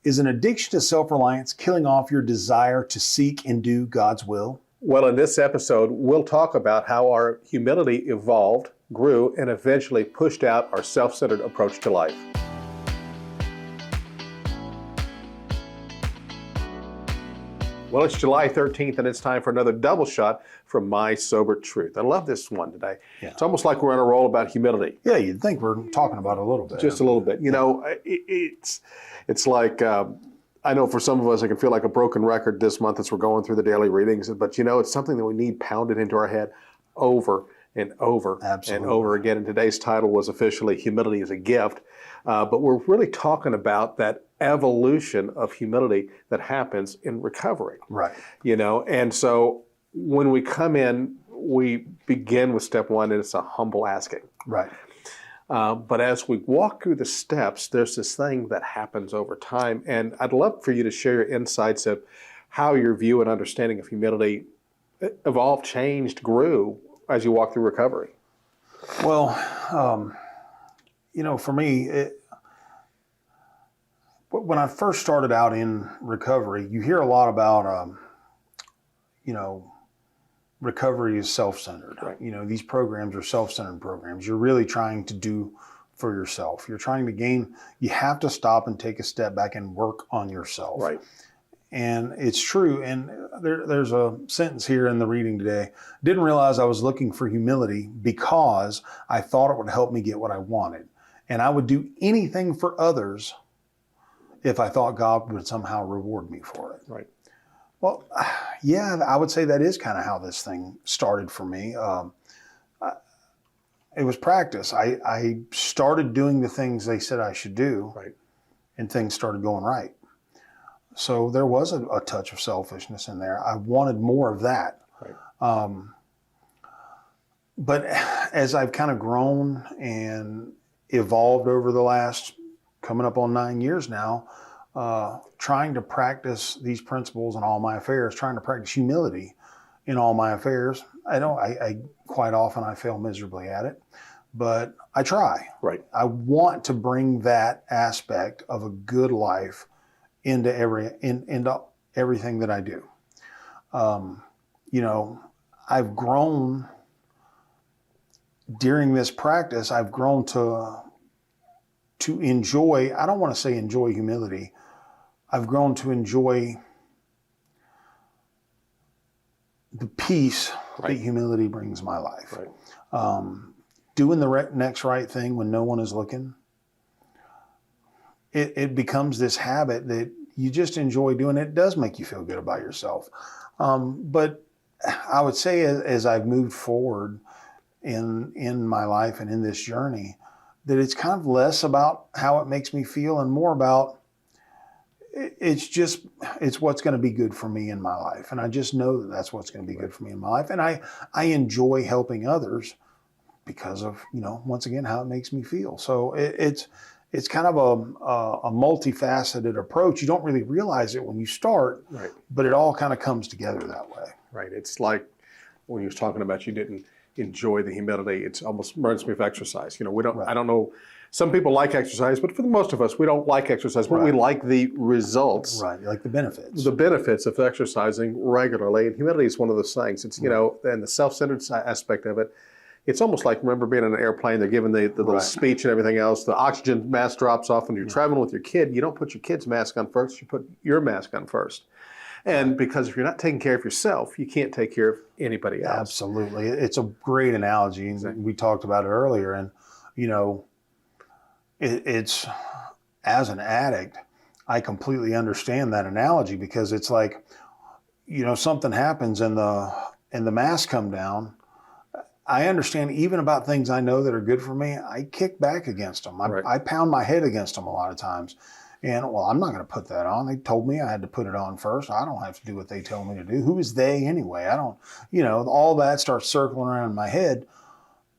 Is an addiction to self-reliance killing off your desire to seek and do God's will? Well, in this episode, we'll talk about how our humility evolved, grew, and eventually pushed out our self-centered approach to life. Well, it's July 13th, and it's time for another double shot from My Sober Truth. I love this one today. Yeah. It's almost like we're on a roll about humility. Yeah, you'd think we're talking about it a little bit. Just a little bit. You know, it's like, I know for some of us, it can feel like a broken record this month as we're going through the daily readings, but you know, it's something that we need pounded into our head over and over and over again. And today's title was officially Humility is a Gift. But we're really talking about that evolution of humility that happens in recovery. Right. You know, and so when we come in, we begin with step one, and it's a humble asking. Right. But as we walk through the steps, there's this thing that happens over time. And I'd love for you to share your insights of how your view and understanding of humility evolved, changed, grew as you walk through recovery. Well, you know, for me, when I first started out in recovery, you hear a lot about, you know, recovery is self-centered. Right. You know, these programs are self-centered programs. You're really trying to do for yourself. You're trying to gain. You have to stop and take a step back and work on yourself. Right. And it's true. And there's a sentence here in the reading today. Didn't realize I was looking for humility because I thought it would help me get what I wanted. And I would do anything for others if I thought God would somehow reward me for it. Right. Well, yeah, I would say that is kind of how this thing started for me. It was practice. I started doing the things they said I should do, right, and things started going right. So there was a touch of selfishness in there. I wanted more of that. Right. But as I've kind of grown and evolved over the last coming up on 9 years now, trying to practice these principles in all my affairs, trying to practice humility in all my affairs. I quite often I fail miserably at it, but I try. Right. I want to bring that aspect of a good life into everything that I do. You know, I've grown during this practice. I've grown to enjoy, I don't want to say enjoy humility. I've grown to enjoy the peace right, that humility brings my life. Right. Doing the next right thing when no one is looking. It becomes this habit that you just enjoy doing. It does make you feel good about yourself. But I would say as I've moved forward in my life and in this journey, that it's kind of less about how it makes me feel and more about it's what's going to be good for me in my life. And I just know that that's what's going to be good for me in my life. And I enjoy helping others because of, you know, once again, how it makes me feel. So it's kind of a multifaceted approach. You don't really realize it when you start, right, but it all kind of comes together that way. Right. It's like when you was talking about you didn't enjoy the humility. It's almost reminds me of exercise. You know, we don't. Right. I don't know. Some people like exercise, but for the most of us, we don't like exercise. But right, we like the results. Right. You like the benefits. The benefits of exercising regularly, and humility is one of those things. It's, you know, and the self-centered aspect of it. It's almost like, remember being in an airplane, they're giving the little speech and everything else. The oxygen mask drops off when you're traveling with your kid. You don't put your kid's mask on first. You put your mask on first. And because if you're not taking care of yourself, you can't take care of anybody else. Absolutely. It's a great analogy. Exactly. We talked about it earlier. And, you know, it's as an addict, I completely understand that analogy because it's like, you know, something happens and the masks come down. I understand even about things I know that are good for me, I kick back against them. I pound my head against them a lot of times. And, well, I'm not going to put that on. They told me I had to put it on first. I don't have to do what they tell me to do. Who is they anyway? I don't, you know, all that starts circling around in my head.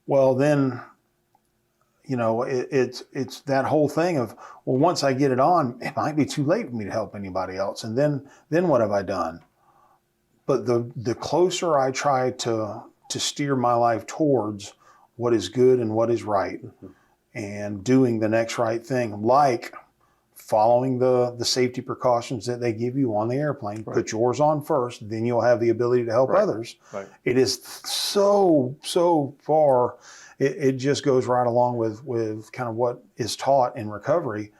Well, then, you know, it's that whole thing of, well, once I get it on, it might be too late for me to help anybody else. And then what have I done? But the closer I try to steer my life towards what is good and what is right, and doing the next right thing, like following the safety precautions that they give you on the airplane. Right. Put yours on first, then you'll have the ability to help Right. others. Right. It is so far. It just goes right along with kind of what is taught in recovery.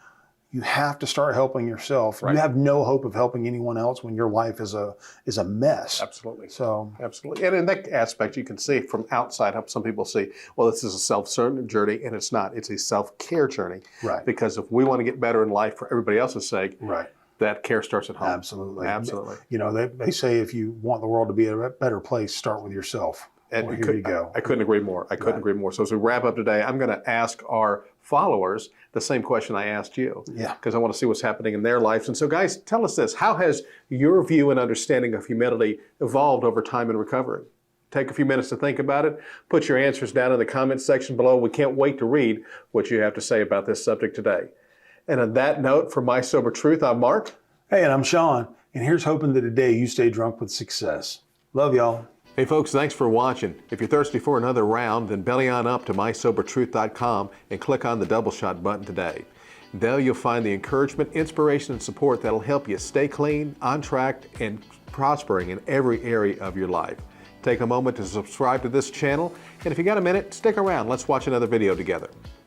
You have to start helping yourself. Right. You have no hope of helping anyone else when your life is a mess. Absolutely. So absolutely. And in that aspect, you can see from outside how some people see, well, this is a self-centered journey, and it's not. It's a self-care journey. Right. Because if we want to get better in life for everybody else's sake, right. that care starts at home. Absolutely. Absolutely. You know, they say if you want the world to be a better place, start with yourself. And well, here you go. I couldn't agree more. I couldn't agree more. So as we wrap up today, I'm going to ask our followers the same question I asked you. Yeah. Because I want to see what's happening in their lives. And so guys, tell us this. How has your view and understanding of humility evolved over time in recovery? Take a few minutes to think about it. Put your answers down in the comments section below. We can't wait to read what you have to say about this subject today. And on that note, for My Sober Truth, I'm Mark. Hey, and I'm Sean. And here's hoping that today you stay drunk with success. Love y'all. Hey folks, thanks for watching. If you're thirsty for another round, then belly on up to mysobertruth.com and click on the double shot button today. There you'll find the encouragement, inspiration, and support that'll help you stay clean, on track, and prospering in every area of your life. Take a moment to subscribe to this channel, and if you got a minute, stick around. Let's watch another video together.